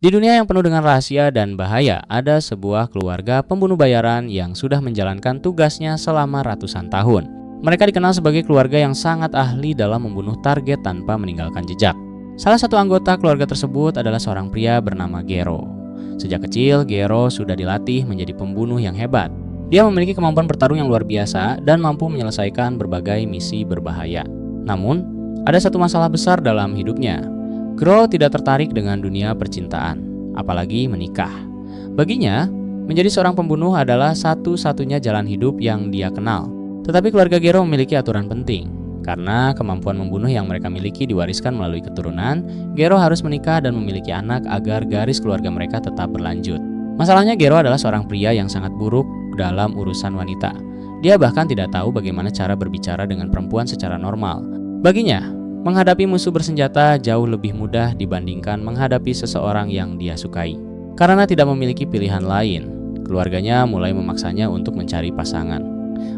Di dunia yang penuh dengan rahasia dan bahaya, ada sebuah keluarga pembunuh bayaran yang sudah menjalankan tugasnya selama ratusan tahun. Mereka dikenal sebagai keluarga yang sangat ahli dalam membunuh target tanpa meninggalkan jejak. Salah satu anggota keluarga tersebut adalah seorang pria bernama Gero. Sejak kecil, Gero sudah dilatih menjadi pembunuh yang hebat. Dia memiliki kemampuan bertarung yang luar biasa dan mampu menyelesaikan berbagai misi berbahaya. Namun, ada satu masalah besar dalam hidupnya. Gero tidak tertarik dengan dunia percintaan, apalagi menikah. Baginya, menjadi seorang pembunuh adalah satu-satunya jalan hidup yang dia kenal. Tetapi keluarga Gero memiliki aturan penting. Karena kemampuan membunuh yang mereka miliki diwariskan melalui keturunan, Gero harus menikah dan memiliki anak agar garis keluarga mereka tetap berlanjut. Masalahnya, Gero adalah seorang pria yang sangat buruk dalam urusan wanita. Dia bahkan tidak tahu bagaimana cara berbicara dengan perempuan secara normal. Baginya, menghadapi musuh bersenjata jauh lebih mudah dibandingkan menghadapi seseorang yang dia sukai. Karena tidak memiliki pilihan lain, keluarganya mulai memaksanya untuk mencari pasangan.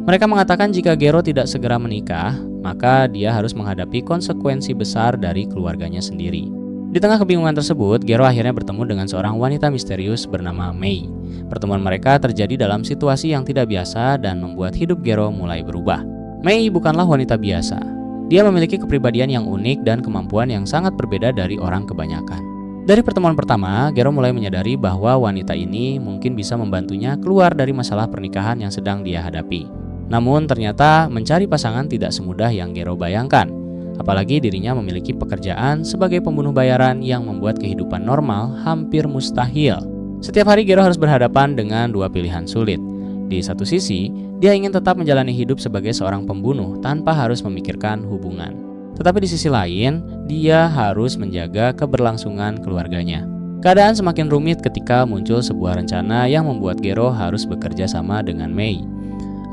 Mereka mengatakan jika Gero tidak segera menikah, maka dia harus menghadapi konsekuensi besar dari keluarganya sendiri. Di tengah kebingungan tersebut, Gero akhirnya bertemu dengan seorang wanita misterius bernama Mei. Pertemuan mereka terjadi dalam situasi yang tidak biasa dan membuat hidup Gero mulai berubah. Mei bukanlah wanita biasa. Dia memiliki kepribadian yang unik dan kemampuan yang sangat berbeda dari orang kebanyakan. Dari pertemuan pertama, Gero mulai menyadari bahwa wanita ini mungkin bisa membantunya keluar dari masalah pernikahan yang sedang dia hadapi. Namun ternyata mencari pasangan tidak semudah yang Gero bayangkan. Apalagi dirinya memiliki pekerjaan sebagai pembunuh bayaran yang membuat kehidupan normal hampir mustahil. Setiap hari Gero harus berhadapan dengan dua pilihan sulit. Di satu sisi, dia ingin tetap menjalani hidup sebagai seorang pembunuh tanpa harus memikirkan hubungan. Tetapi di sisi lain, dia harus menjaga keberlangsungan keluarganya. Keadaan semakin rumit ketika muncul sebuah rencana yang membuat Gero harus bekerja sama dengan Mei.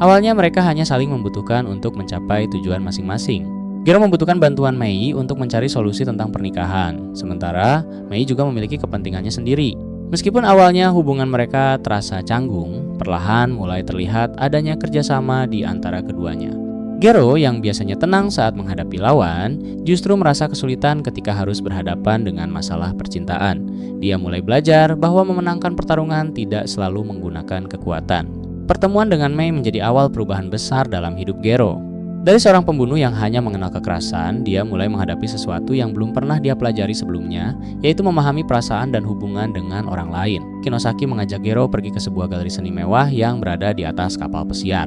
Awalnya mereka hanya saling membutuhkan untuk mencapai tujuan masing-masing. Gero membutuhkan bantuan Mei untuk mencari solusi tentang pernikahan, sementara Mei juga memiliki kepentingannya sendiri. Meskipun awalnya hubungan mereka terasa canggung, perlahan mulai terlihat adanya kerjasama di antara keduanya. Gero yang biasanya tenang saat menghadapi lawan, justru merasa kesulitan ketika harus berhadapan dengan masalah percintaan. Dia mulai belajar bahwa memenangkan pertarungan tidak selalu menggunakan kekuatan. Pertemuan dengan Mei menjadi awal perubahan besar dalam hidup Gero. Dari seorang pembunuh yang hanya mengenal kekerasan, dia mulai menghadapi sesuatu yang belum pernah dia pelajari sebelumnya, yaitu memahami perasaan dan hubungan dengan orang lain. Kinosaki mengajak Gero pergi ke sebuah galeri seni mewah yang berada di atas kapal pesiar.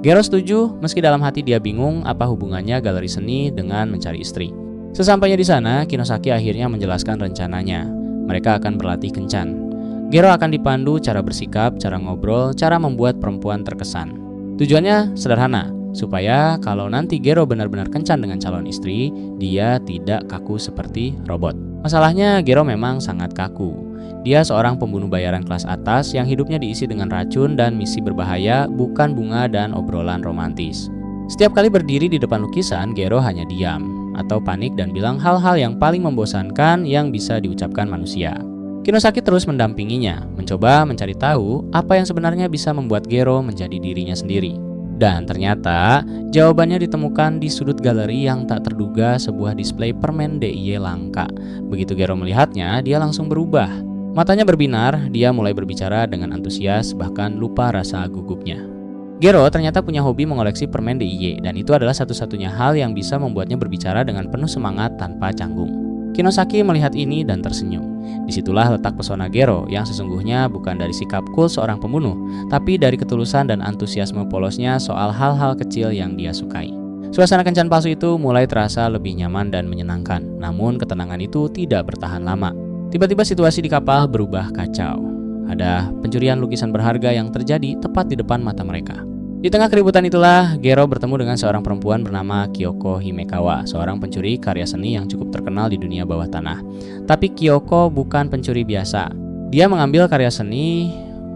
Gero setuju, meski dalam hati dia bingung apa hubungannya galeri seni dengan mencari istri. Sesampainya di sana, Kinosaki akhirnya menjelaskan rencananya. Mereka akan berlatih kencan. Gero akan dipandu cara bersikap, cara ngobrol, cara membuat perempuan terkesan. Tujuannya sederhana, supaya kalau nanti Gero benar-benar kencan dengan calon istri, dia tidak kaku seperti robot. Masalahnya, Gero memang sangat kaku. Dia seorang pembunuh bayaran kelas atas yang hidupnya diisi dengan racun dan misi berbahaya, bukan bunga dan obrolan romantis. Setiap kali berdiri di depan lukisan, Gero hanya diam atau panik dan bilang hal-hal yang paling membosankan yang bisa diucapkan manusia. Kinosaki terus mendampinginya, mencoba mencari tahu apa yang sebenarnya bisa membuat Gero menjadi dirinya sendiri. Dan ternyata jawabannya ditemukan di sudut galeri yang tak terduga, sebuah display permen DIY langka. Begitu Gero melihatnya, dia langsung berubah. Matanya berbinar, dia mulai berbicara dengan antusias, bahkan lupa rasa gugupnya. Gero ternyata punya hobi mengoleksi permen DIY, dan itu adalah satu-satunya hal yang bisa membuatnya berbicara dengan penuh semangat tanpa canggung. Kinosaki melihat ini dan tersenyum. Disitulah letak pesona Gero yang sesungguhnya bukan dari sikap cool seorang pembunuh, tapi dari ketulusan dan antusiasme polosnya soal hal-hal kecil yang dia sukai. Suasana kencan palsu itu mulai terasa lebih nyaman dan menyenangkan, namun ketenangan itu tidak bertahan lama. Tiba-tiba situasi di kapal berubah kacau. Ada pencurian lukisan berharga yang terjadi tepat di depan mata mereka. Di tengah keributan itulah, Gero bertemu dengan seorang perempuan bernama Kyoko Himekawa, seorang pencuri karya seni yang cukup terkenal di dunia bawah tanah. Tapi Kyoko bukan pencuri biasa. Dia mengambil karya seni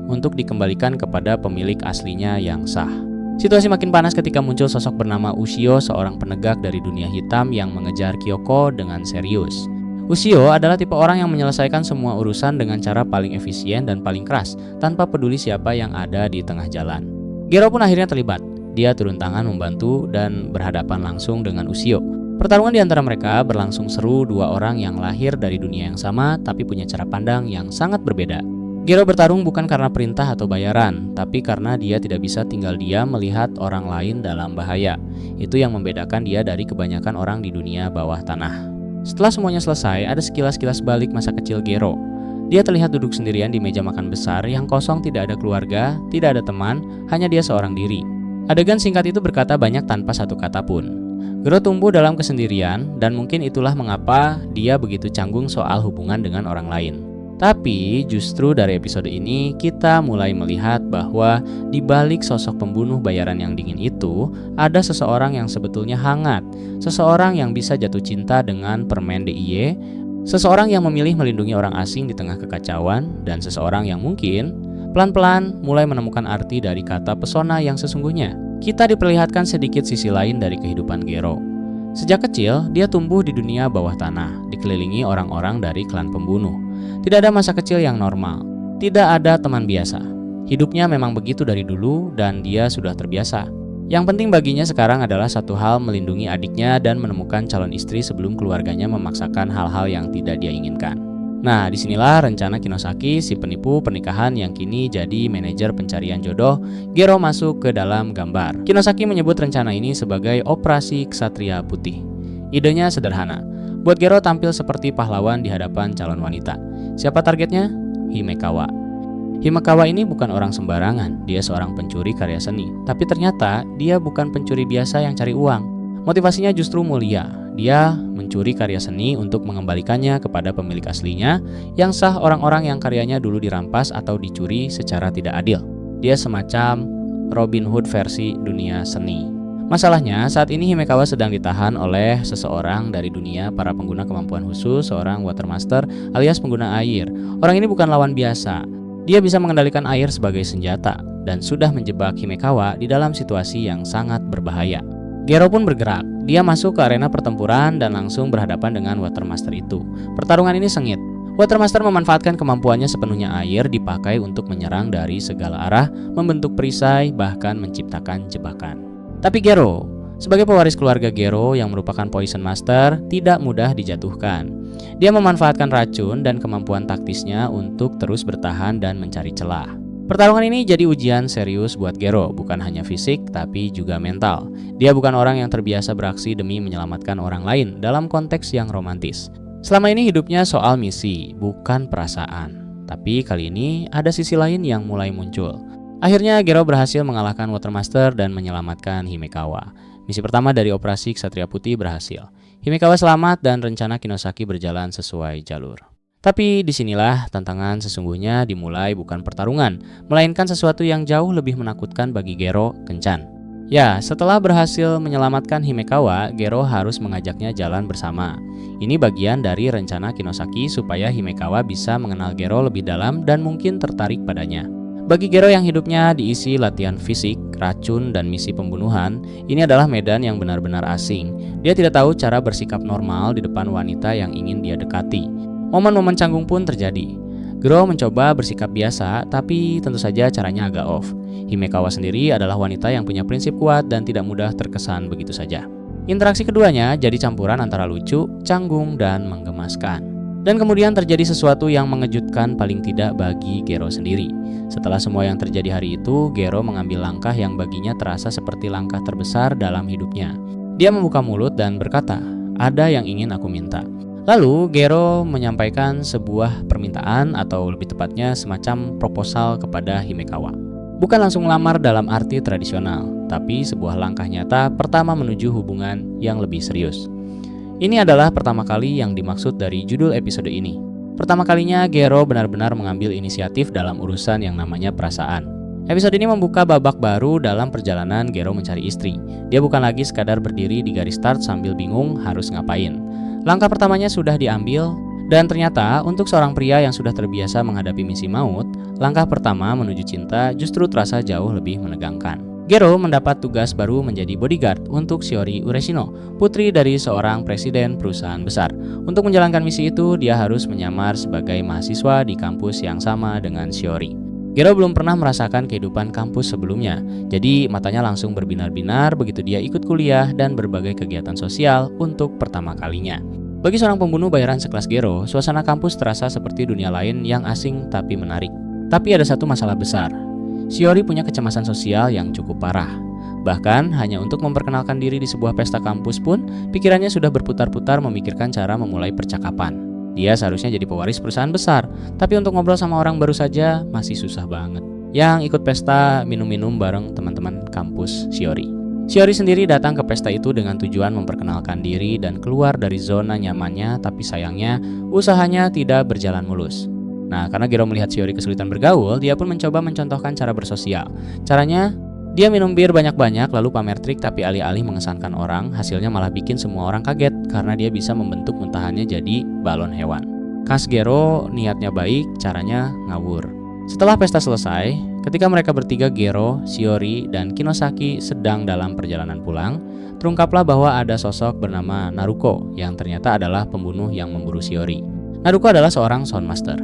untuk dikembalikan kepada pemilik aslinya yang sah. Situasi makin panas ketika muncul sosok bernama Ushio, seorang penegak dari dunia hitam yang mengejar Kyoko dengan serius. Ushio adalah tipe orang yang menyelesaikan semua urusan dengan cara paling efisien dan paling keras, tanpa peduli siapa yang ada di tengah jalan. Gero pun akhirnya terlibat. Dia turun tangan membantu dan berhadapan langsung dengan Ushio. Pertarungan di antara mereka berlangsung seru, dua orang yang lahir dari dunia yang sama tapi punya cara pandang yang sangat berbeda. Gero bertarung bukan karena perintah atau bayaran, tapi karena dia tidak bisa tinggal diam melihat orang lain dalam bahaya. Itu yang membedakan dia dari kebanyakan orang di dunia bawah tanah. Setelah semuanya selesai, ada sekilas-kilas balik masa kecil Gero. Dia terlihat duduk sendirian di meja makan besar yang kosong, tidak ada keluarga, tidak ada teman, hanya dia seorang diri. Adegan singkat itu berkata banyak tanpa satu kata pun. Gero tumbuh dalam kesendirian dan mungkin itulah mengapa dia begitu canggung soal hubungan dengan orang lain. Tapi justru dari episode ini kita mulai melihat bahwa di balik sosok pembunuh bayaran yang dingin itu ada seseorang yang sebetulnya hangat, seseorang yang bisa jatuh cinta dengan permen DIY, seseorang yang memilih melindungi orang asing di tengah kekacauan, dan seseorang yang mungkin pelan-pelan mulai menemukan arti dari kata pesona yang sesungguhnya. Kita diperlihatkan sedikit sisi lain dari kehidupan Gero. Sejak kecil, dia tumbuh di dunia bawah tanah, dikelilingi orang-orang dari klan pembunuh. Tidak ada masa kecil yang normal, tidak ada teman biasa. Hidupnya memang begitu dari dulu dan dia sudah terbiasa. Yang penting baginya sekarang adalah satu hal, melindungi adiknya dan menemukan calon istri sebelum keluarganya memaksakan hal-hal yang tidak dia inginkan. Nah, disinilah rencana Kinosaki, si penipu pernikahan yang kini jadi manajer pencarian jodoh, Gero masuk ke dalam gambar. Kinosaki menyebut rencana ini sebagai Operasi Ksatria Putih. Idenya sederhana, buat Gero tampil seperti pahlawan di hadapan calon wanita. Siapa targetnya? Himekawa. Himekawa ini bukan orang sembarangan, dia seorang pencuri karya seni. Tapi ternyata dia bukan pencuri biasa yang cari uang. Motivasinya justru mulia. Dia mencuri karya seni untuk mengembalikannya kepada pemilik aslinya, yang sah orang-orang yang karyanya dulu dirampas atau dicuri secara tidak adil. Dia semacam Robin Hood versi dunia seni. Masalahnya, saat ini Himekawa sedang ditahan oleh seseorang dari dunia para pengguna kemampuan khusus, seorang watermaster alias pengguna air. Orang ini bukan lawan biasa. Dia bisa mengendalikan air sebagai senjata dan sudah menjebak Himekawa di dalam situasi yang sangat berbahaya. Gero pun bergerak. Dia masuk ke arena pertempuran dan langsung berhadapan dengan Watermaster itu. Pertarungan ini sengit. Watermaster memanfaatkan kemampuannya sepenuhnya air dipakai untuk menyerang dari segala arah, membentuk perisai, bahkan menciptakan jebakan. Tapi Gero, sebagai pewaris keluarga Gero yang merupakan Poison Master, tidak mudah dijatuhkan. Dia memanfaatkan racun dan kemampuan taktisnya untuk terus bertahan dan mencari celah. Pertarungan ini jadi ujian serius buat Gero, bukan hanya fisik tapi juga mental. Dia bukan orang yang terbiasa beraksi demi menyelamatkan orang lain dalam konteks yang romantis. Selama ini hidupnya soal misi, bukan perasaan. Tapi kali ini ada sisi lain yang mulai muncul. Akhirnya Gero berhasil mengalahkan Watermaster dan menyelamatkan Himekawa. Misi pertama dari Operasi Ksatria Putih berhasil. Himekawa selamat dan rencana Kinosaki berjalan sesuai jalur. Tapi disinilah tantangan sesungguhnya dimulai, bukan pertarungan, melainkan sesuatu yang jauh lebih menakutkan bagi Gero, kencan. Ya, setelah berhasil menyelamatkan Himekawa, Gero harus mengajaknya jalan bersama. Ini bagian dari rencana Kinosaki supaya Himekawa bisa mengenal Gero lebih dalam dan mungkin tertarik padanya. Bagi Gero yang hidupnya diisi latihan fisik, racun, dan misi pembunuhan, ini adalah medan yang benar-benar asing. Dia tidak tahu cara bersikap normal di depan wanita yang ingin dia dekati. Momen-momen canggung pun terjadi. Gero mencoba bersikap biasa, tapi tentu saja caranya agak off. Himekawa sendiri adalah wanita yang punya prinsip kuat dan tidak mudah terkesan begitu saja. Interaksi keduanya jadi campuran antara lucu, canggung, dan menggemaskan. Dan kemudian terjadi sesuatu yang mengejutkan paling tidak bagi Gero sendiri. Setelah semua yang terjadi hari itu, Gero mengambil langkah yang baginya terasa seperti langkah terbesar dalam hidupnya. Dia membuka mulut dan berkata, "Ada yang ingin aku minta." Lalu Gero menyampaikan sebuah permintaan atau lebih tepatnya semacam proposal kepada Himekawa. Bukan langsung melamar dalam arti tradisional, tapi sebuah langkah nyata pertama menuju hubungan yang lebih serius. Ini adalah pertama kali yang dimaksud dari judul episode ini. Pertama kalinya Gero benar-benar mengambil inisiatif dalam urusan yang namanya perasaan. Episode ini membuka babak baru dalam perjalanan Gero mencari istri. Dia bukan lagi sekadar berdiri di garis start sambil bingung harus ngapain. Langkah pertamanya sudah diambil, dan ternyata untuk seorang pria yang sudah terbiasa menghadapi misi maut, langkah pertama menuju cinta justru terasa jauh lebih menegangkan. Gero mendapat tugas baru menjadi bodyguard untuk Shiori Ureshino, putri dari seorang presiden perusahaan besar. Untuk menjalankan misi itu, dia harus menyamar sebagai mahasiswa di kampus yang sama dengan Shiori. Gero belum pernah merasakan kehidupan kampus sebelumnya, jadi matanya langsung berbinar-binar begitu dia ikut kuliah dan berbagai kegiatan sosial untuk pertama kalinya. Bagi seorang pembunuh bayaran sekelas Gero, suasana kampus terasa seperti dunia lain yang asing tapi menarik. Tapi ada satu masalah besar. Shiori punya kecemasan sosial yang cukup parah. Bahkan hanya untuk memperkenalkan diri di sebuah pesta kampus pun, pikirannya sudah berputar-putar memikirkan cara memulai percakapan. Dia seharusnya jadi pewaris perusahaan besar, tapi untuk ngobrol sama orang baru saja masih susah banget. Yang ikut pesta minum-minum bareng teman-teman kampus Shiori. Shiori sendiri datang ke pesta itu dengan tujuan memperkenalkan diri dan keluar dari zona nyamannya, tapi sayangnya usahanya tidak berjalan mulus. Nah, karena Gero melihat Shiori kesulitan bergaul, dia pun mencoba mencontohkan cara bersosial. Caranya, dia minum bir banyak-banyak lalu pamer trik, tapi alih-alih mengesankan orang, hasilnya malah bikin semua orang kaget karena dia bisa membentuk muntahannya jadi balon hewan. Khas Gero, niatnya baik, caranya ngawur. Setelah pesta selesai, ketika mereka bertiga Gero, Shiori, dan Kinosaki sedang dalam perjalanan pulang, terungkaplah bahwa ada sosok bernama Naruko yang ternyata adalah pembunuh yang memburu Shiori. Naruko adalah seorang soundmaster.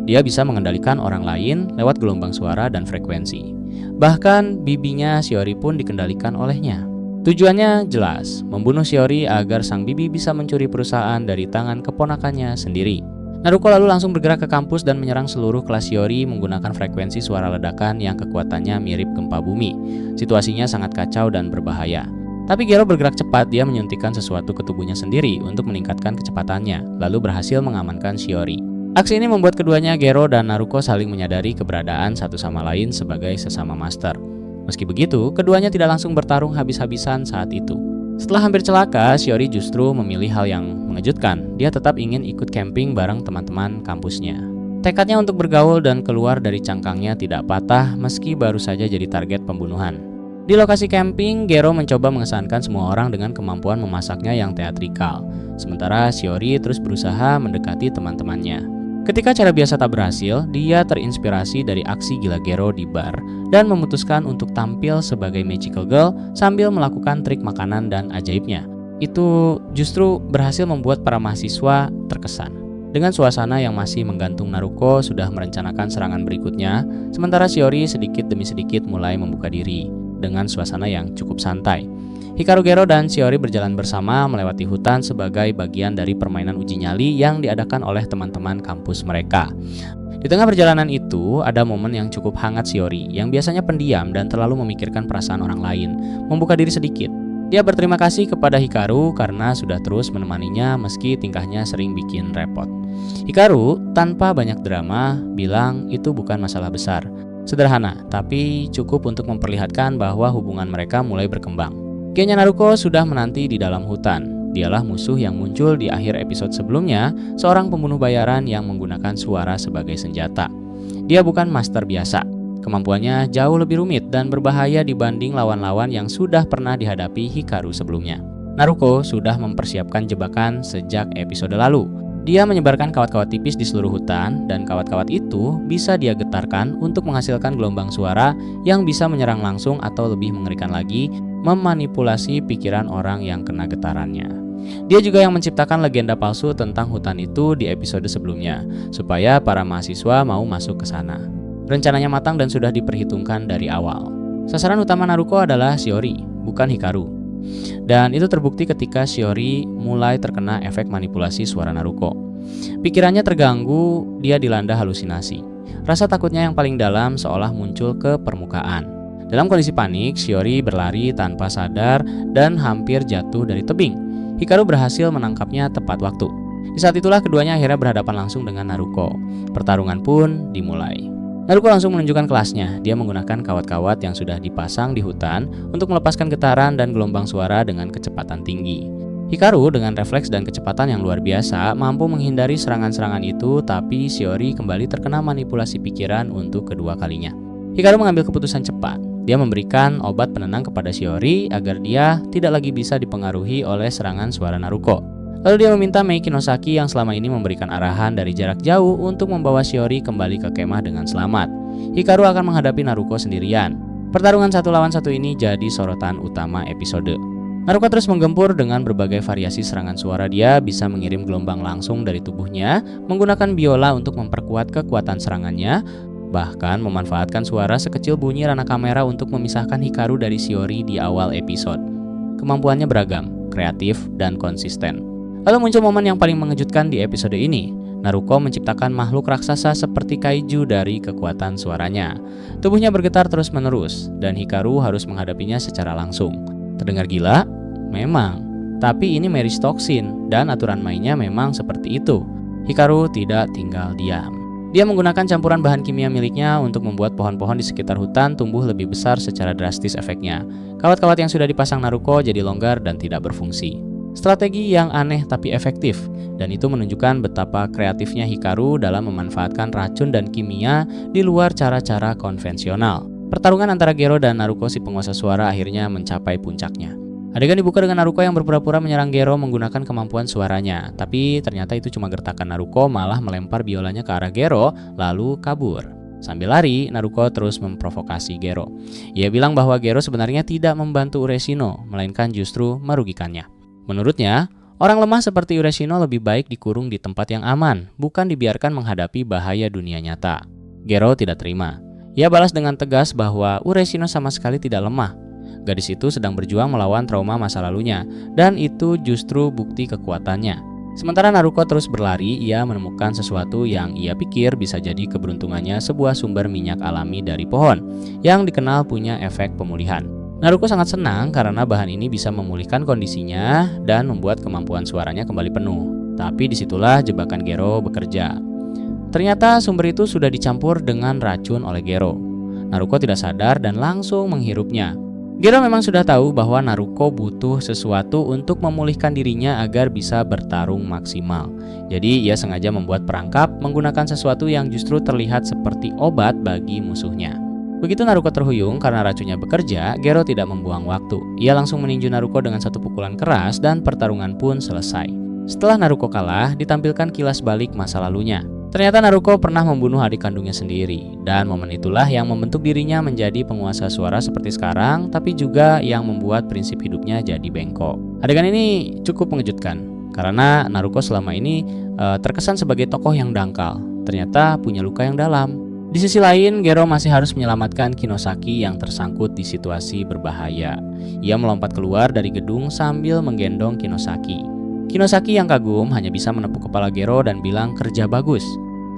Dia bisa mengendalikan orang lain lewat gelombang suara dan frekuensi. Bahkan bibinya Shiori pun dikendalikan olehnya. Tujuannya jelas, membunuh Shiori agar sang bibi bisa mencuri perusahaan dari tangan keponakannya sendiri. Naruko lalu langsung bergerak ke kampus dan menyerang seluruh kelas Shiori menggunakan frekuensi suara ledakan yang kekuatannya mirip gempa bumi. Situasinya sangat kacau dan berbahaya. Tapi Gero bergerak cepat, dia menyuntikkan sesuatu ke tubuhnya sendiri untuk meningkatkan kecepatannya, lalu berhasil mengamankan Shiori. Aksi ini membuat keduanya, Gero dan Naruko, saling menyadari keberadaan satu sama lain sebagai sesama master. Meski begitu, keduanya tidak langsung bertarung habis-habisan saat itu. Setelah hampir celaka, Shiori justru memilih hal yang mengejutkan. Dia tetap ingin ikut camping bareng teman-teman kampusnya. Tekadnya untuk bergaul dan keluar dari cangkangnya tidak patah meski baru saja jadi target pembunuhan. Di lokasi camping, Gero mencoba mengesankan semua orang dengan kemampuan memasaknya yang teatrikal. Sementara Shiori terus berusaha mendekati teman-temannya. Ketika cara biasa tak berhasil, dia terinspirasi dari aksi gila Gero di bar dan memutuskan untuk tampil sebagai magical girl sambil melakukan trik makanan dan ajaibnya. Itu justru berhasil membuat para mahasiswa terkesan. Dengan suasana yang masih menggantung, Naruko sudah merencanakan serangan berikutnya, sementara Shiori sedikit demi sedikit mulai membuka diri dengan suasana yang cukup santai. Hikaru, Gero, dan Shiori berjalan bersama melewati hutan sebagai bagian dari permainan uji nyali yang diadakan oleh teman-teman kampus mereka. Di tengah perjalanan itu, ada momen yang cukup hangat Shiori, yang biasanya pendiam dan terlalu memikirkan perasaan orang lain, membuka diri sedikit. Dia berterima kasih kepada Hikaru karena sudah terus menemaninya meski tingkahnya sering bikin repot. Hikaru, tanpa banyak drama, bilang itu bukan masalah besar. Sederhana, tapi cukup untuk memperlihatkan bahwa hubungan mereka mulai berkembang. Gengnya Naruko sudah menanti di dalam hutan. Dialah musuh yang muncul di akhir episode sebelumnya, seorang pembunuh bayaran yang menggunakan suara sebagai senjata. Dia bukan master biasa. Kemampuannya jauh lebih rumit dan berbahaya dibanding lawan-lawan yang sudah pernah dihadapi Hikaru sebelumnya. Naruko sudah mempersiapkan jebakan sejak episode lalu. Dia menyebarkan kawat-kawat tipis di seluruh hutan, dan kawat-kawat itu bisa dia getarkan untuk menghasilkan gelombang suara yang bisa menyerang langsung atau lebih mengerikan lagi, memanipulasi pikiran orang yang kena getarannya. Dia juga yang menciptakan legenda palsu tentang hutan itu di episode sebelumnya, supaya para mahasiswa mau masuk ke sana. Rencananya matang dan sudah diperhitungkan dari awal. Sasaran utama Naruko adalah Shiori, bukan Hikaru. Dan itu terbukti ketika Shiori mulai terkena efek manipulasi suara Naruko. Pikirannya terganggu, dia dilanda halusinasi. Rasa takutnya yang paling dalam seolah muncul ke permukaan. Dalam kondisi panik, Shiori berlari tanpa sadar dan hampir jatuh dari tebing. Hikaru berhasil menangkapnya tepat waktu. Di saat itulah keduanya akhirnya berhadapan langsung dengan Naruko. Pertarungan pun dimulai. Naruko langsung menunjukkan kelasnya. Dia menggunakan kawat-kawat yang sudah dipasang di hutan untuk melepaskan getaran dan gelombang suara dengan kecepatan tinggi. Hikaru dengan refleks dan kecepatan yang luar biasa mampu menghindari serangan-serangan itu, tapi Shiori kembali terkena manipulasi pikiran untuk kedua kalinya. Hikaru mengambil keputusan cepat. Dia memberikan obat penenang kepada Shiori agar dia tidak lagi bisa dipengaruhi oleh serangan suara Naruko. Lalu dia meminta Mei Kinosaki yang selama ini memberikan arahan dari jarak jauh untuk membawa Shiori kembali ke kemah dengan selamat. Hikaru akan menghadapi Naruko sendirian. Pertarungan satu lawan satu ini jadi sorotan utama episode. Naruko terus menggempur dengan berbagai variasi serangan suara. Dia bisa mengirim gelombang langsung dari tubuhnya, menggunakan biola untuk memperkuat kekuatan serangannya, bahkan memanfaatkan suara sekecil bunyi rana kamera untuk memisahkan Hikaru dari Shiori di awal episode. Kemampuannya beragam, kreatif, dan konsisten. Lalu muncul momen yang paling mengejutkan di episode ini. Naruko menciptakan makhluk raksasa seperti kaiju dari kekuatan suaranya. Tubuhnya bergetar terus-menerus, dan Hikaru harus menghadapinya secara langsung. Terdengar gila? Memang. Tapi ini Meristoksin, dan aturan mainnya memang seperti itu. Hikaru tidak tinggal diam. Dia menggunakan campuran bahan kimia miliknya untuk membuat pohon-pohon di sekitar hutan tumbuh lebih besar secara drastis efeknya. Kawat-kawat yang sudah dipasang Naruko jadi longgar dan tidak berfungsi. Strategi yang aneh tapi efektif, dan itu menunjukkan betapa kreatifnya Hikaru dalam memanfaatkan racun dan kimia di luar cara-cara konvensional. Pertarungan antara Gero dan Naruko si penguasa suara akhirnya mencapai puncaknya. Adegan dibuka dengan Naruko yang berpura-pura menyerang Gero menggunakan kemampuan suaranya, tapi ternyata itu cuma gertakan. Naruko malah melempar biolanya ke arah Gero lalu kabur. Sambil lari, Naruko terus memprovokasi Gero. Ia bilang bahwa Gero sebenarnya tidak membantu Ureshino, melainkan justru merugikannya. Menurutnya, orang lemah seperti Ureshino lebih baik dikurung di tempat yang aman, bukan dibiarkan menghadapi bahaya dunia nyata. Gero tidak terima. Ia balas dengan tegas bahwa Ureshino sama sekali tidak lemah. Gadis itu sedang berjuang melawan trauma masa lalunya, dan itu justru bukti kekuatannya. Sementara Naruko terus berlari, ia menemukan sesuatu yang ia pikir bisa jadi keberuntungannya, sebuah sumber minyak alami dari pohon, yang dikenal punya efek pemulihan. Naruko sangat senang karena bahan ini bisa memulihkan kondisinya dan membuat kemampuan suaranya kembali penuh. Tapi disitulah jebakan Gero bekerja. Ternyata sumber itu sudah dicampur dengan racun oleh Gero. Naruko tidak sadar dan langsung menghirupnya. Gero memang sudah tahu bahwa Naruko butuh sesuatu untuk memulihkan dirinya agar bisa bertarung maksimal. Jadi ia sengaja membuat perangkap menggunakan sesuatu yang justru terlihat seperti obat bagi musuhnya. Begitu Naruko terhuyung karena racunnya bekerja, Gero tidak membuang waktu. Ia langsung meninju Naruko dengan satu pukulan keras dan pertarungan pun selesai. Setelah Naruko kalah, ditampilkan kilas balik masa lalunya. Ternyata Naruko pernah membunuh adik kandungnya sendiri, dan momen itulah yang membentuk dirinya menjadi penguasa suara seperti sekarang, tapi juga yang membuat prinsip hidupnya jadi bengkok. Adegan ini cukup mengejutkan, karena Naruko selama ini terkesan sebagai tokoh yang dangkal, ternyata punya luka yang dalam. Di sisi lain, Gero masih harus menyelamatkan Kinosaki yang tersangkut di situasi berbahaya. Ia melompat keluar dari gedung sambil menggendong Kinosaki. Kinosaki yang kagum hanya bisa menepuk kepala Gero dan bilang kerja bagus.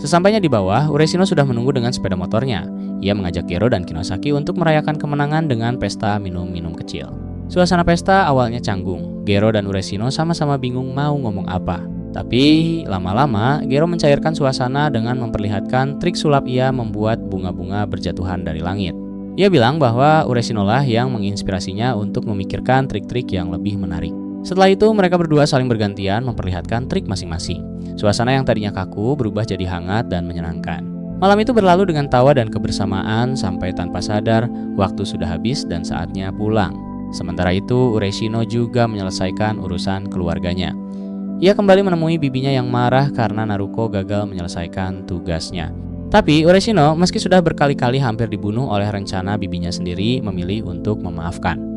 Sesampainya di bawah, Ureshino sudah menunggu dengan sepeda motornya. Ia mengajak Gero dan Kinosaki untuk merayakan kemenangan dengan pesta minum-minum kecil. Suasana pesta awalnya canggung. Gero dan Ureshino sama-sama bingung mau ngomong apa. Tapi lama-lama Gero mencairkan suasana dengan memperlihatkan trik sulap ia membuat bunga-bunga berjatuhan dari langit. Ia bilang bahwa Ureshino lah yang menginspirasinya untuk memikirkan trik-trik yang lebih menarik. Setelah itu mereka berdua saling bergantian memperlihatkan trik masing-masing. Suasana yang tadinya kaku berubah jadi hangat dan menyenangkan. Malam itu berlalu dengan tawa dan kebersamaan sampai tanpa sadar waktu sudah habis dan saatnya pulang. Sementara itu Ureshino juga menyelesaikan urusan keluarganya. Ia kembali menemui bibinya yang marah karena Naruko gagal menyelesaikan tugasnya. Tapi Ureshino meski sudah berkali-kali hampir dibunuh oleh rencana bibinya sendiri memilih untuk memaafkan.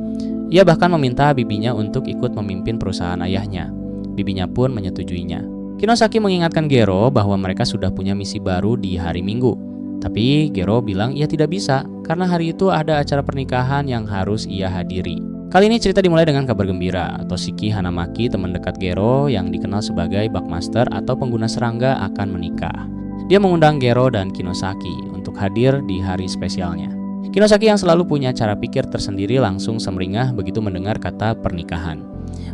Ia bahkan meminta bibinya untuk ikut memimpin perusahaan ayahnya. Bibinya pun menyetujuinya. Kinosaki mengingatkan Gero bahwa mereka sudah punya misi baru di hari Minggu. Tapi Gero bilang ia tidak bisa karena hari itu ada acara pernikahan yang harus ia hadiri. Kali ini cerita dimulai dengan kabar gembira. Toshiki Hanamaki, teman dekat Gero yang dikenal sebagai Buckmaster atau pengguna serangga, akan menikah. Dia mengundang Gero dan Kinosaki untuk hadir di hari spesialnya. Kinosaki yang selalu punya cara pikir tersendiri langsung semeringah begitu mendengar kata pernikahan.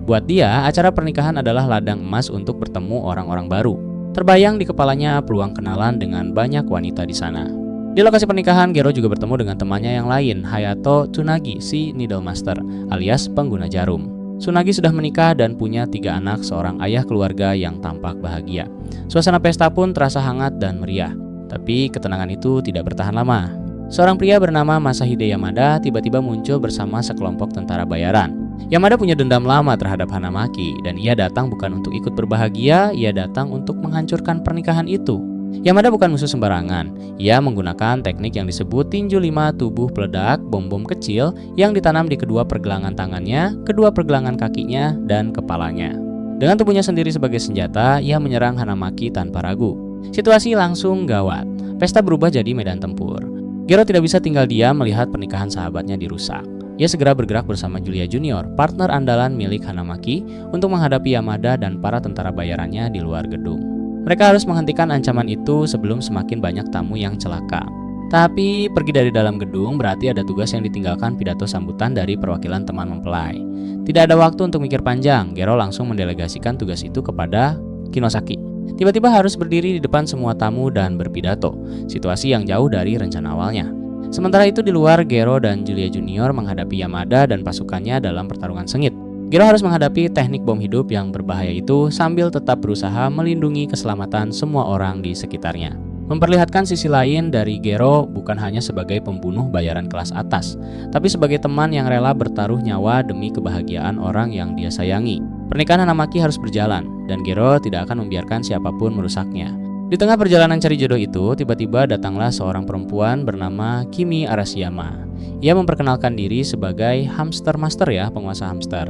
Buat dia, acara pernikahan adalah ladang emas untuk bertemu orang-orang baru. Terbayang di kepalanya peluang kenalan dengan banyak wanita di sana. Di lokasi pernikahan, Gero juga bertemu dengan temannya yang lain, Hayato Tsunagi, si Needle Master, alias pengguna jarum. Tsunagi sudah menikah dan punya 3 anak, seorang ayah keluarga yang tampak bahagia. Suasana pesta pun terasa hangat dan meriah. Tapi ketenangan itu tidak bertahan lama. Seorang pria bernama Masahide Yamada tiba-tiba muncul bersama sekelompok tentara bayaran. Yamada punya dendam lama terhadap Hanamaki, dan ia datang bukan untuk ikut berbahagia, ia datang untuk menghancurkan pernikahan itu. Yamada bukan musuh sembarangan. Ia menggunakan teknik yang disebut tinju 5 tubuh peledak bom-bom kecil yang ditanam di kedua pergelangan tangannya, kedua pergelangan kakinya, dan kepalanya. Dengan tubuhnya sendiri sebagai senjata, ia menyerang Hanamaki tanpa ragu. Situasi langsung gawat. Pesta berubah jadi medan tempur. Gero tidak bisa tinggal diam melihat pernikahan sahabatnya dirusak. Ia segera bergerak bersama Julia Junior, partner andalan milik Hanamaki, untuk menghadapi Yamada dan para tentara bayarannya di luar gedung. Mereka harus menghentikan ancaman itu sebelum semakin banyak tamu yang celaka. Tapi pergi dari dalam gedung berarti ada tugas yang ditinggalkan pidato sambutan dari perwakilan teman mempelai. Tidak ada waktu untuk mikir panjang, Gero langsung mendelegasikan tugas itu kepada Kinosaki. Tiba-tiba harus berdiri di depan semua tamu dan berpidato, situasi yang jauh dari rencana awalnya. Sementara itu di luar, Gero dan Julia Junior menghadapi Yamada dan pasukannya dalam pertarungan sengit. Gero harus menghadapi teknik bom hidup yang berbahaya itu sambil tetap berusaha melindungi keselamatan semua orang di sekitarnya. Memperlihatkan sisi lain dari Gero bukan hanya sebagai pembunuh bayaran kelas atas, tapi sebagai teman yang rela bertaruh nyawa demi kebahagiaan orang yang dia sayangi. Pernikahan Hanamaki harus berjalan, dan Gero tidak akan membiarkan siapapun merusaknya. Di tengah perjalanan cari jodoh itu, tiba-tiba datanglah seorang perempuan bernama Kimi Arashiyama. Ia memperkenalkan diri sebagai hamster master penguasa hamster.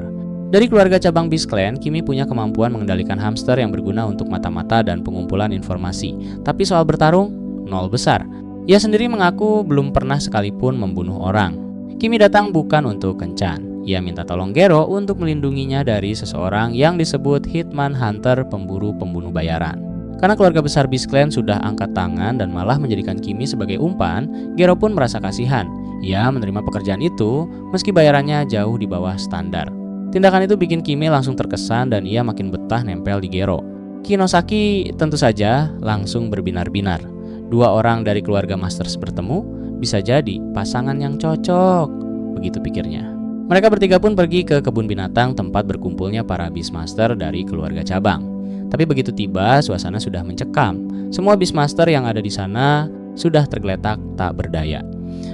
Dari keluarga cabang Beast Clan, Kimi punya kemampuan mengendalikan hamster yang berguna untuk mata-mata dan pengumpulan informasi. Tapi soal bertarung, nol besar. Ia sendiri mengaku belum pernah sekalipun membunuh orang. Kimi datang bukan untuk kencan. Ia minta tolong Gero untuk melindunginya dari seseorang yang disebut Hitman Hunter, pemburu pembunuh bayaran. Karena keluarga besar Beast Clan sudah angkat tangan dan malah menjadikan Kimi sebagai umpan, Gero pun merasa kasihan. Ia menerima pekerjaan itu meski bayarannya jauh di bawah standar. Tindakan itu bikin Kimi langsung terkesan dan ia makin betah nempel di Gero. Kinosaki tentu saja langsung berbinar-binar. Dua orang dari keluarga Masters bertemu, bisa jadi pasangan yang cocok, begitu pikirnya. Mereka bertiga pun pergi ke kebun binatang tempat berkumpulnya para Beastmaster dari keluarga cabang. Tapi begitu tiba, suasana sudah mencekam. Semua Beastmaster yang ada di sana sudah tergeletak tak berdaya.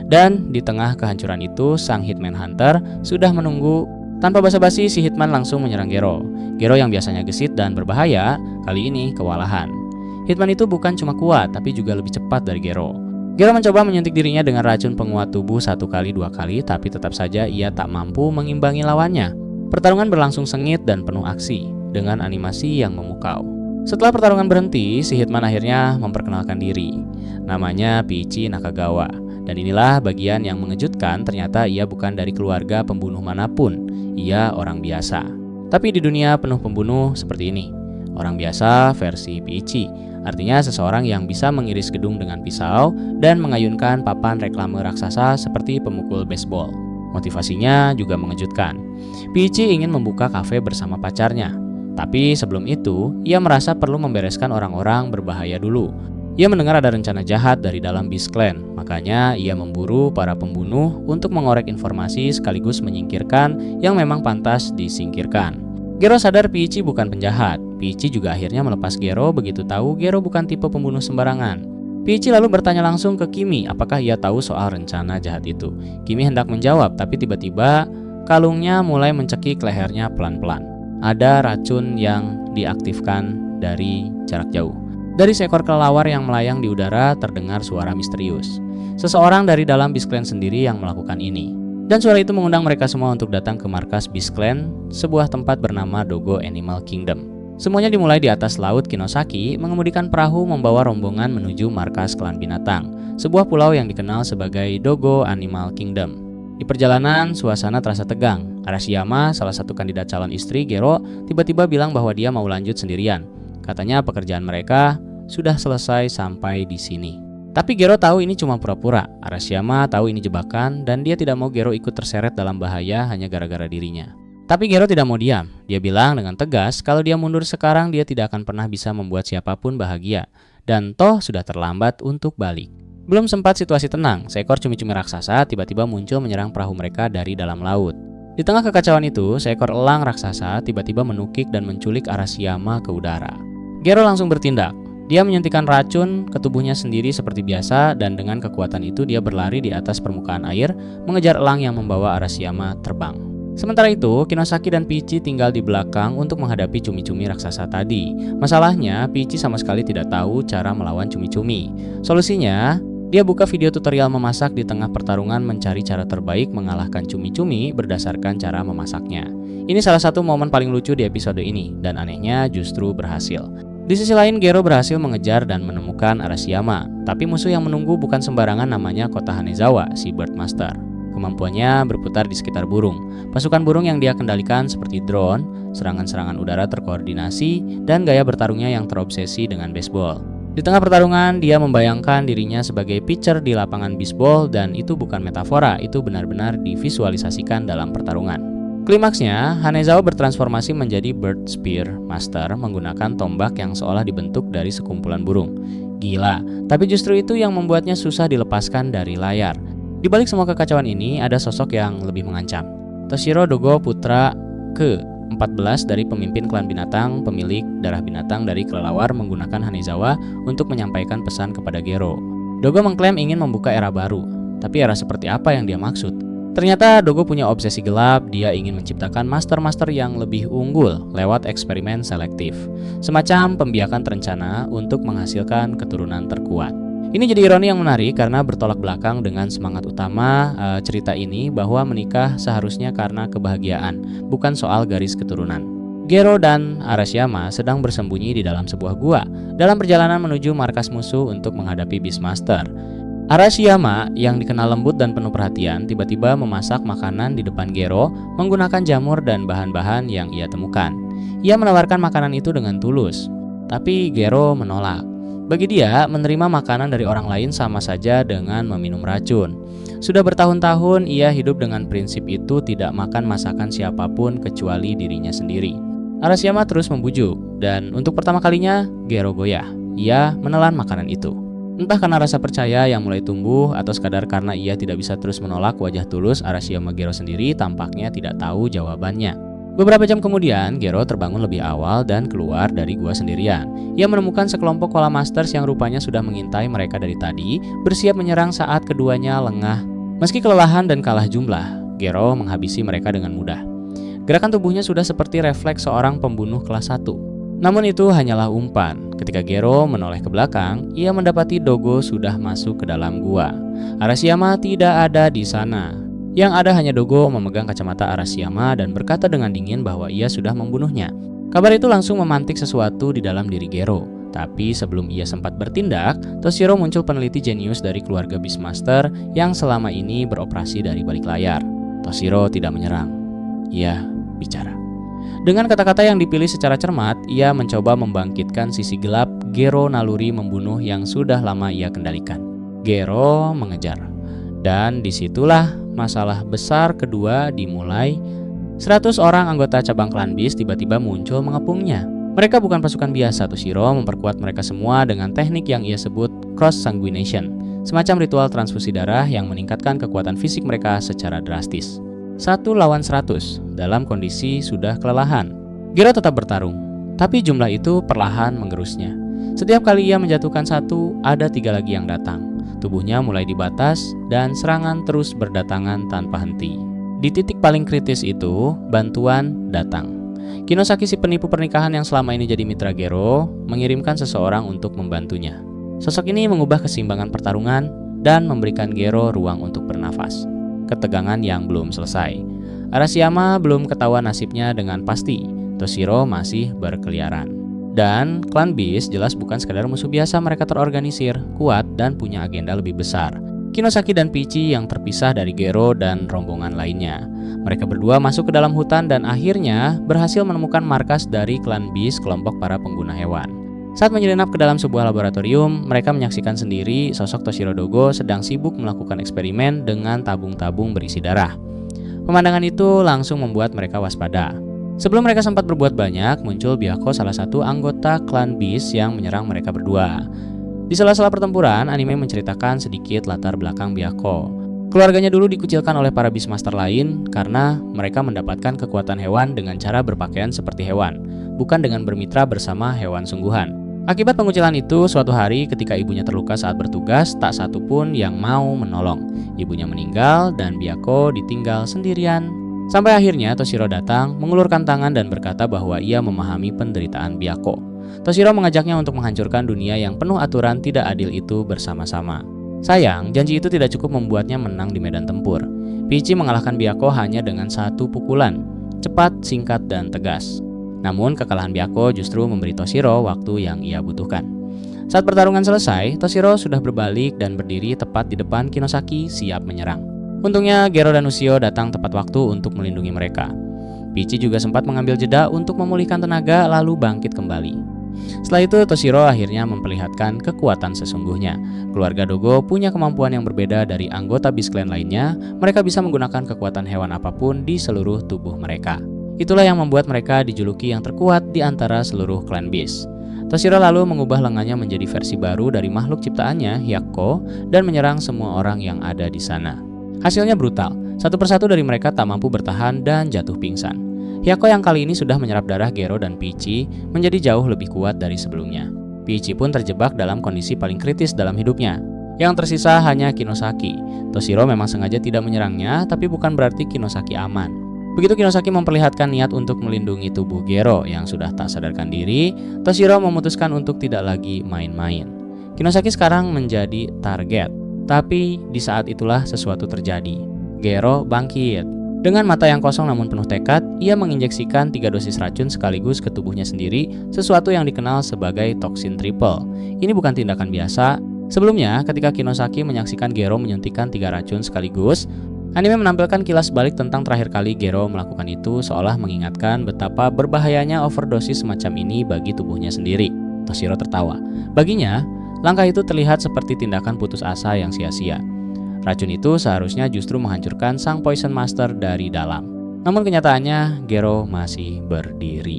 Dan di tengah kehancuran itu, sang Hitman Hunter sudah menunggu. Tanpa basa-basi, si Hitman langsung menyerang Gero. Gero yang biasanya gesit dan berbahaya, kali ini kewalahan. Hitman itu bukan cuma kuat, tapi juga lebih cepat dari Gero. Gero mencoba menyuntik dirinya dengan racun penguat tubuh 1 kali 2 kali, tapi tetap saja ia tak mampu mengimbangi lawannya. Pertarungan berlangsung sengit dan penuh aksi, dengan animasi yang memukau. Setelah pertarungan berhenti, si Hitman akhirnya memperkenalkan diri. Namanya Piichi Nakagawa. Dan inilah bagian yang mengejutkan, ternyata ia bukan dari keluarga pembunuh manapun. Ia orang biasa. Tapi di dunia penuh pembunuh seperti ini, orang biasa versi Piichi, artinya seseorang yang bisa mengiris gedung dengan pisau dan mengayunkan papan reklame raksasa seperti pemukul baseball. Motivasinya juga mengejutkan. Piichi ingin membuka kafe bersama pacarnya. Tapi sebelum itu, ia merasa perlu membereskan orang-orang berbahaya dulu. Ia mendengar ada rencana jahat dari dalam Beast Clan, makanya ia memburu para pembunuh untuk mengorek informasi sekaligus menyingkirkan yang memang pantas disingkirkan. Gero sadar Piichi bukan penjahat. Piichi juga akhirnya melepas Gero begitu tahu Gero bukan tipe pembunuh sembarangan. Piichi lalu bertanya langsung ke Kimi apakah ia tahu soal rencana jahat itu. Kimi hendak menjawab, tapi tiba-tiba kalungnya mulai mencekik lehernya pelan-pelan. Ada racun yang diaktifkan dari jarak jauh. Dari seekor kelelawar yang melayang di udara terdengar suara misterius. Seseorang dari dalam Beast Clan sendiri yang melakukan ini. Dan suara itu mengundang mereka semua untuk datang ke markas Beast Clan, sebuah tempat bernama Dogo Animal Kingdom. Semuanya dimulai di atas laut. Kinosaki mengemudikan perahu membawa rombongan menuju markas klan binatang, sebuah pulau yang dikenal sebagai Dogo Animal Kingdom. Di perjalanan, suasana terasa tegang. Arashiyama, salah satu kandidat calon istri Gero, tiba-tiba bilang bahwa dia mau lanjut sendirian. Katanya pekerjaan mereka sudah selesai sampai di sini. Tapi Gero tahu ini cuma pura-pura. Arashiyama tahu ini jebakan dan dia tidak mau Gero ikut terseret dalam bahaya hanya gara-gara dirinya. Tapi Gero tidak mau diam. Dia bilang dengan tegas kalau dia mundur sekarang dia tidak akan pernah bisa membuat siapapun bahagia. Dan toh sudah terlambat untuk balik. Belum sempat situasi tenang, seekor cumi-cumi raksasa tiba-tiba muncul menyerang perahu mereka dari dalam laut. Di tengah kekacauan itu, seekor elang raksasa tiba-tiba menukik dan menculik Arashiyama ke udara. Gero langsung bertindak. Dia menyuntikkan racun ke tubuhnya sendiri seperti biasa dan dengan kekuatan itu dia berlari di atas permukaan air mengejar elang yang membawa Arashiyama terbang. Sementara itu, Kinosaki dan Piichi tinggal di belakang untuk menghadapi cumi-cumi raksasa tadi. Masalahnya, Piichi sama sekali tidak tahu cara melawan cumi-cumi. Solusinya, dia buka video tutorial memasak di tengah pertarungan mencari cara terbaik mengalahkan cumi-cumi berdasarkan cara memasaknya. Ini salah satu momen paling lucu di episode ini dan anehnya justru berhasil. Di sisi lain, Gero berhasil mengejar dan menemukan Arashiyama, tapi musuh yang menunggu bukan sembarangan, namanya Kota Hanezawa, si Birdmaster. Kemampuannya berputar di sekitar burung. Pasukan burung yang dia kendalikan seperti drone, serangan-serangan udara terkoordinasi, dan gaya bertarungnya yang terobsesi dengan baseball. Di tengah pertarungan, dia membayangkan dirinya sebagai pitcher di lapangan bisbol, dan itu bukan metafora, itu benar-benar divisualisasikan dalam pertarungan. Klimaksnya, Hanezawa bertransformasi menjadi Bird Spear Master menggunakan tombak yang seolah dibentuk dari sekumpulan burung. Gila, tapi justru itu yang membuatnya susah dilepaskan dari layar. Di balik semua kekacauan ini, ada sosok yang lebih mengancam. Toshiro Dogo, putra ke-14 dari pemimpin klan binatang, pemilik darah binatang dari kelelawar, menggunakan Hanezawa untuk menyampaikan pesan kepada Gero. Dogo mengklaim ingin membuka era baru, tapi era seperti apa yang dia maksud? Ternyata Dogo punya obsesi gelap, dia ingin menciptakan master-master yang lebih unggul lewat eksperimen selektif. Semacam pembiakan terencana untuk menghasilkan keturunan terkuat. Ini jadi ironi yang menarik karena bertolak belakang dengan semangat utama cerita ini bahwa menikah seharusnya karena kebahagiaan, bukan soal garis keturunan. Gero dan Arashiyama sedang bersembunyi di dalam sebuah gua dalam perjalanan menuju markas musuh untuk menghadapi Beastmaster. Arashiyama yang dikenal lembut dan penuh perhatian tiba-tiba memasak makanan di depan Gero menggunakan jamur dan bahan-bahan yang ia temukan. Ia menawarkan makanan itu dengan tulus, tapi Gero menolak. Bagi dia, menerima makanan dari orang lain sama saja dengan meminum racun. Sudah bertahun-tahun ia hidup dengan prinsip itu, tidak makan masakan siapapun kecuali dirinya sendiri. Arashiyama terus membujuk, dan untuk pertama kalinya Gero goyah. Ia menelan makanan itu. Entah karena rasa percaya yang mulai tumbuh atau sekadar karena ia tidak bisa terus menolak wajah tulus Arashiyama Gero sendiri tampaknya tidak tahu jawabannya. Beberapa jam kemudian, Gero terbangun lebih awal dan keluar dari gua sendirian. Ia menemukan sekelompok Koala Masters yang rupanya sudah mengintai mereka dari tadi, bersiap menyerang saat keduanya lengah. Meski kelelahan dan kalah jumlah, Gero menghabisi mereka dengan mudah. Gerakan tubuhnya sudah seperti refleks seorang pembunuh kelas 1. Namun itu hanyalah umpan. Ketika Gero menoleh ke belakang, ia mendapati Dogo sudah masuk ke dalam gua. Arashiyama tidak ada di sana. Yang ada hanya Dogo memegang kacamata Arashiyama dan berkata dengan dingin bahwa ia sudah membunuhnya. Kabar itu langsung memantik sesuatu di dalam diri Gero. Tapi sebelum ia sempat bertindak, Toshiro muncul, peneliti jenius dari keluarga Beastmaster yang selama ini beroperasi dari balik layar. Toshiro tidak menyerang. Ia bicara. Dengan kata-kata yang dipilih secara cermat, ia mencoba membangkitkan sisi gelap Gero naluri membunuh yang sudah lama ia kendalikan. Gero mengejar. Dan disitulah masalah besar kedua dimulai. 100 orang anggota cabang klan Beast tiba-tiba muncul mengepungnya. Mereka bukan pasukan biasa. Toshiro memperkuat mereka semua dengan teknik yang ia sebut cross sanguination, semacam ritual transfusi darah yang meningkatkan kekuatan fisik mereka secara drastis. 1 lawan 100 dalam kondisi sudah kelelahan. Gero tetap bertarung, tapi jumlah itu perlahan menggerusnya. Setiap kali ia menjatuhkan satu, ada 3 lagi yang datang. Tubuhnya mulai dibatas dan serangan terus berdatangan tanpa henti. Di titik paling kritis itu, bantuan datang. Kinosaki, si penipu pernikahan yang selama ini jadi mitra Gero, mengirimkan seseorang untuk membantunya. Sosok ini mengubah keseimbangan pertarungan dan memberikan Gero ruang untuk bernafas. Ketegangan yang belum selesai. Arashiyama belum ketahuan nasibnya dengan pasti. Toshiro masih berkeliaran. Dan klan Beast jelas bukan sekadar musuh biasa, mereka terorganisir, kuat, dan punya agenda lebih besar. Kinosaki dan Peachy yang terpisah dari Gero dan rombongan lainnya. Mereka berdua masuk ke dalam hutan dan akhirnya berhasil menemukan markas dari klan Beast, kelompok para pengguna hewan. Saat menyelinap ke dalam sebuah laboratorium, mereka menyaksikan sendiri sosok Toshiro Dogo sedang sibuk melakukan eksperimen dengan tabung-tabung berisi darah. Pemandangan itu langsung membuat mereka waspada. Sebelum mereka sempat berbuat banyak, muncul Byakko, salah satu anggota klan Beast yang menyerang mereka berdua. Di sela-sela pertempuran, anime menceritakan sedikit latar belakang Byakko. Keluarganya dulu dikucilkan oleh para Beastmaster lain karena mereka mendapatkan kekuatan hewan dengan cara berpakaian seperti hewan, bukan dengan bermitra bersama hewan sungguhan. Akibat pengucilan itu, suatu hari ketika ibunya terluka saat bertugas, tak satu pun yang mau menolong. Ibunya meninggal dan Byakko ditinggal sendirian. Sampai akhirnya Toshiro datang, mengulurkan tangan dan berkata bahwa ia memahami penderitaan Byakko. Toshiro mengajaknya untuk menghancurkan dunia yang penuh aturan tidak adil itu bersama-sama. Sayang, janji itu tidak cukup membuatnya menang di medan tempur. Peachy mengalahkan Byakko hanya dengan 1 pukulan, cepat, singkat, dan tegas. Namun kekalahan Byakko justru memberi Toshiro waktu yang ia butuhkan. Saat pertarungan selesai, Toshiro sudah berbalik dan berdiri tepat di depan Kinosaki siap menyerang. Untungnya Gero dan Ushio datang tepat waktu untuk melindungi mereka. Peachy juga sempat mengambil jeda untuk memulihkan tenaga lalu bangkit kembali. Setelah itu Toshiro akhirnya memperlihatkan kekuatan sesungguhnya. Keluarga Dogo punya kemampuan yang berbeda dari anggota Beast Clan lainnya. Mereka bisa menggunakan kekuatan hewan apapun di seluruh tubuh mereka. Itulah yang membuat mereka dijuluki yang terkuat di antara seluruh klan Beast. Toshiro lalu mengubah lengannya menjadi versi baru dari makhluk ciptaannya, Hyakko, dan menyerang semua orang yang ada di sana. Hasilnya brutal, satu persatu dari mereka tak mampu bertahan dan jatuh pingsan. Hyakko yang kali ini sudah menyerap darah Gero dan Peachy menjadi jauh lebih kuat dari sebelumnya. Peachy pun terjebak dalam kondisi paling kritis dalam hidupnya. Yang tersisa hanya Kinosaki. Toshiro memang sengaja tidak menyerangnya, tapi bukan berarti Kinosaki aman. Begitu Kinosaki memperlihatkan niat untuk melindungi tubuh Gero yang sudah tak sadarkan diri, Toshiro memutuskan untuk tidak lagi main-main. Kinosaki sekarang menjadi target, tapi di saat itulah sesuatu terjadi. Gero bangkit. Dengan mata yang kosong namun penuh tekad, ia menginjeksikan 3 dosis racun sekaligus ke tubuhnya sendiri, sesuatu yang dikenal sebagai toksin triple. Ini bukan tindakan biasa. Sebelumnya, ketika Kinosaki menyaksikan Gero menyuntikkan 3 racun sekaligus, anime menampilkan kilas balik tentang terakhir kali Gero melakukan itu, seolah mengingatkan betapa berbahayanya overdosis semacam ini bagi tubuhnya sendiri. Toshiro tertawa. Baginya, langkah itu terlihat seperti tindakan putus asa yang sia-sia. Racun itu seharusnya justru menghancurkan sang Poison Master dari dalam. Namun kenyataannya, Gero masih berdiri.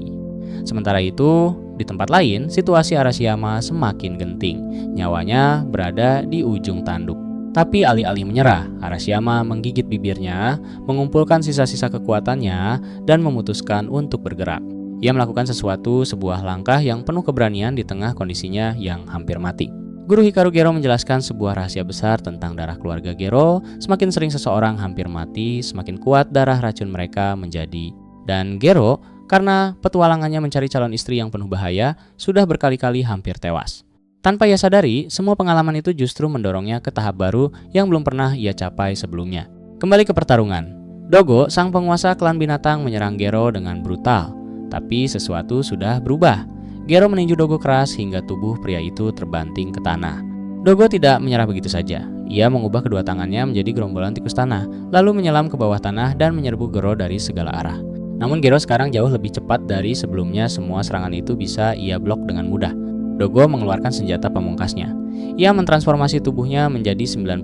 Sementara itu, di tempat lain, situasi Arashiyama semakin genting. Nyawanya berada di ujung tanduk. Tapi alih-alih menyerah, Arashiyama menggigit bibirnya, mengumpulkan sisa-sisa kekuatannya, dan memutuskan untuk bergerak. Ia melakukan sebuah langkah yang penuh keberanian di tengah kondisinya yang hampir mati. Guru Hikaru Gero menjelaskan sebuah rahasia besar tentang darah keluarga Gero. Semakin sering seseorang hampir mati, semakin kuat darah racun mereka menjadi. Dan Gero, karena petualangannya mencari calon istri yang penuh bahaya, sudah berkali-kali hampir tewas. Tanpa ia sadari, semua pengalaman itu justru mendorongnya ke tahap baru yang belum pernah ia capai sebelumnya. Kembali ke pertarungan. Dogo, sang penguasa klan binatang, menyerang Gero dengan brutal. Tapi sesuatu sudah berubah. Gero meninju Dogo keras hingga tubuh pria itu terbanting ke tanah. Dogo tidak menyerah begitu saja. Ia mengubah kedua tangannya menjadi gerombolan tikus tanah, lalu menyelam ke bawah tanah dan menyerbu Gero dari segala arah. Namun Gero sekarang jauh lebih cepat dari sebelumnya. Semua serangan itu bisa ia blok dengan mudah. Dogo mengeluarkan senjata pamungkasnya. Ia mentransformasi tubuhnya menjadi 93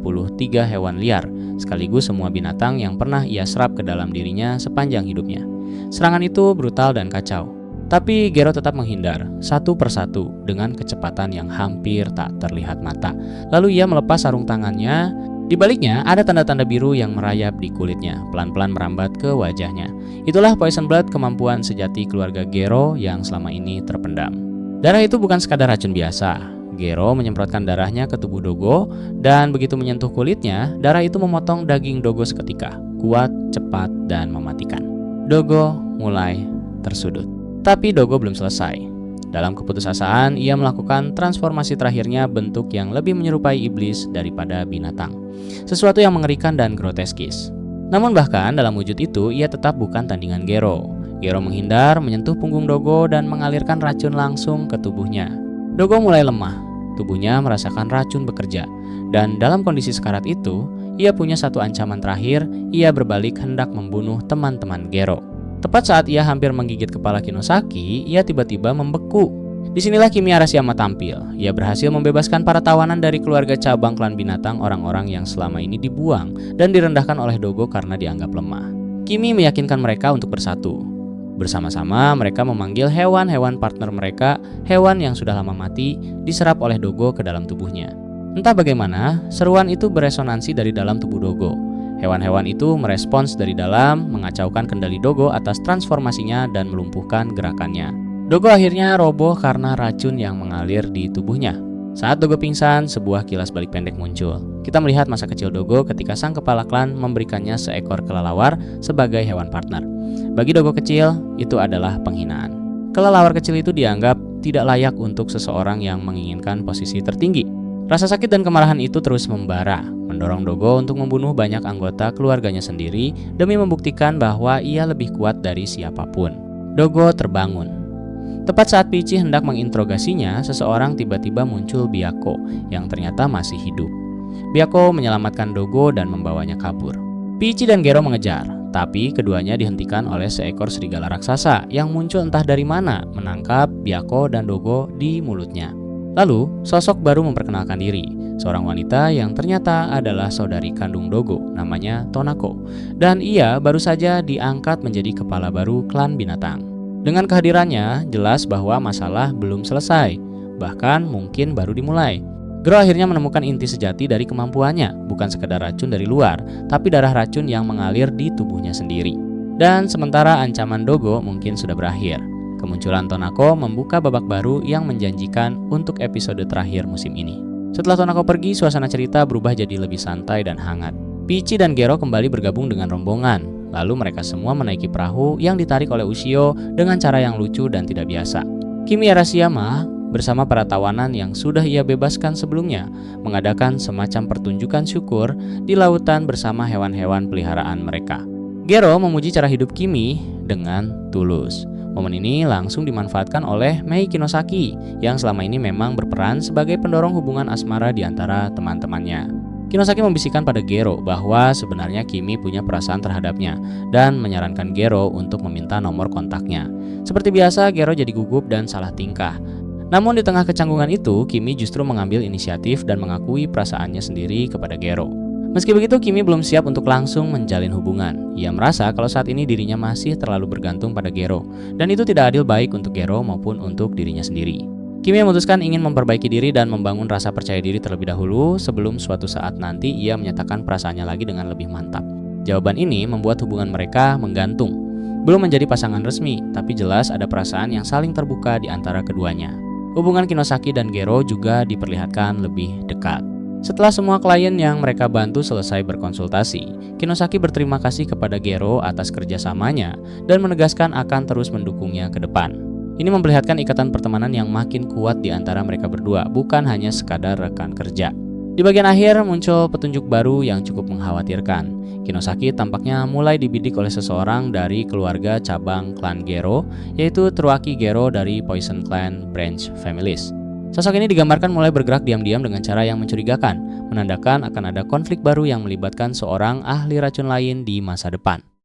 hewan liar, sekaligus semua binatang yang pernah ia serap ke dalam dirinya sepanjang hidupnya. Serangan itu brutal dan kacau. Tapi Gero tetap menghindar, satu persatu dengan kecepatan yang hampir tak terlihat mata. Lalu ia melepas sarung tangannya. Di baliknya ada tanda-tanda biru yang merayap di kulitnya, pelan-pelan merambat ke wajahnya. Itulah Poison Blood, kemampuan sejati keluarga Gero yang selama ini terpendam. Darah itu bukan sekadar racun biasa. Gero menyemprotkan darahnya ke tubuh Dogo, dan begitu menyentuh kulitnya, darah itu memotong daging Dogo seketika, kuat, cepat, dan mematikan. Dogo mulai tersudut. Tapi Dogo belum selesai. Dalam keputusasaan, ia melakukan transformasi terakhirnya, bentuk yang lebih menyerupai iblis daripada binatang. Sesuatu yang mengerikan dan groteskis. Namun bahkan dalam wujud itu, ia tetap bukan tandingan Gero. Gero menghindar, menyentuh punggung Dogo, dan mengalirkan racun langsung ke tubuhnya. Dogo mulai lemah. Tubuhnya merasakan racun bekerja. Dan dalam kondisi sekarat itu, ia punya satu ancaman terakhir. Ia berbalik hendak membunuh teman-teman Gero. Tepat saat ia hampir menggigit kepala Kinosaki, ia tiba-tiba membeku. Disinilah Kimi Arashiyama tampil. Ia berhasil membebaskan para tawanan dari keluarga cabang klan binatang, orang-orang yang selama ini dibuang dan direndahkan oleh Dogo karena dianggap lemah. Kimi meyakinkan mereka untuk bersatu. Bersama-sama mereka memanggil hewan-hewan partner mereka, hewan yang sudah lama mati, diserap oleh Dogo ke dalam tubuhnya. Entah bagaimana, seruan itu beresonansi dari dalam tubuh Dogo. Hewan-hewan itu merespons dari dalam, mengacaukan kendali Dogo atas transformasinya dan melumpuhkan gerakannya. Dogo akhirnya roboh karena racun yang mengalir di tubuhnya. Saat Dogo pingsan, sebuah kilas balik pendek muncul. Kita melihat masa kecil Dogo ketika sang kepala klan memberikannya seekor kelelawar sebagai hewan partner. Bagi Dogo kecil, itu adalah penghinaan. Kelelawar kecil itu dianggap tidak layak untuk seseorang yang menginginkan posisi tertinggi. Rasa sakit dan kemarahan itu terus membara, mendorong Dogo untuk membunuh banyak anggota keluarganya sendiri demi membuktikan bahwa ia lebih kuat dari siapapun. Dogo terbangun. Tepat saat Pichi hendak menginterogasinya, seseorang tiba-tiba muncul Byakko yang ternyata masih hidup. Byakko menyelamatkan Dogo dan membawanya kabur. Pichi dan Gero mengejar, tapi keduanya dihentikan oleh seekor serigala raksasa yang muncul entah dari mana menangkap Byakko dan Dogo di mulutnya. Lalu, sosok baru memperkenalkan diri, seorang wanita yang ternyata adalah saudari kandung Dogo, namanya Tonako. Dan ia baru saja diangkat menjadi kepala baru klan binatang. Dengan kehadirannya, jelas bahwa masalah belum selesai, bahkan mungkin baru dimulai. Gero akhirnya menemukan inti sejati dari kemampuannya, bukan sekedar racun dari luar, tapi darah racun yang mengalir di tubuhnya sendiri. Dan sementara ancaman Dogo mungkin sudah berakhir, kemunculan Tonako membuka babak baru yang menjanjikan untuk episode terakhir musim ini. Setelah Tonako pergi, suasana cerita berubah jadi lebih santai dan hangat. Pichi dan Gero kembali bergabung dengan rombongan. Lalu mereka semua menaiki perahu yang ditarik oleh Ushio dengan cara yang lucu dan tidak biasa. Kimi Arashiyama bersama para tawanan yang sudah ia bebaskan sebelumnya mengadakan semacam pertunjukan syukur di lautan bersama hewan-hewan peliharaan mereka. Gero memuji cara hidup Kimi dengan tulus. Momen ini langsung dimanfaatkan oleh Mei Kinosaki yang selama ini memang berperan sebagai pendorong hubungan asmara di antara teman-temannya. Kinosaki membisikkan pada Gero bahwa sebenarnya Kimi punya perasaan terhadapnya dan menyarankan Gero untuk meminta nomor kontaknya. Seperti biasa, Gero jadi gugup dan salah tingkah. Namun di tengah kecanggungan itu, Kimi justru mengambil inisiatif dan mengakui perasaannya sendiri kepada Gero. Meski begitu, Kimi belum siap untuk langsung menjalin hubungan. Ia merasa kalau saat ini dirinya masih terlalu bergantung pada Gero, dan itu tidak adil baik untuk Gero maupun untuk dirinya sendiri. Kimi memutuskan ingin memperbaiki diri dan membangun rasa percaya diri terlebih dahulu sebelum suatu saat nanti ia menyatakan perasaannya lagi dengan lebih mantap. Jawaban ini membuat hubungan mereka menggantung. Belum menjadi pasangan resmi, tapi jelas ada perasaan yang saling terbuka di antara keduanya. Hubungan Kinosaki dan Gero juga diperlihatkan lebih dekat. Setelah semua klien yang mereka bantu selesai berkonsultasi, Kinosaki berterima kasih kepada Gero atas kerjasamanya dan menegaskan akan terus mendukungnya ke depan. Ini memperlihatkan ikatan pertemanan yang makin kuat di antara mereka berdua, bukan hanya sekadar rekan kerja. Di bagian akhir muncul petunjuk baru yang cukup mengkhawatirkan. Kinosaki tampaknya mulai dibidik oleh seseorang dari keluarga cabang klan Gero, yaitu Truaki Gero dari Poison Clan Branch Families. Sosok ini digambarkan mulai bergerak diam-diam dengan cara yang mencurigakan, menandakan akan ada konflik baru yang melibatkan seorang ahli racun lain di masa depan.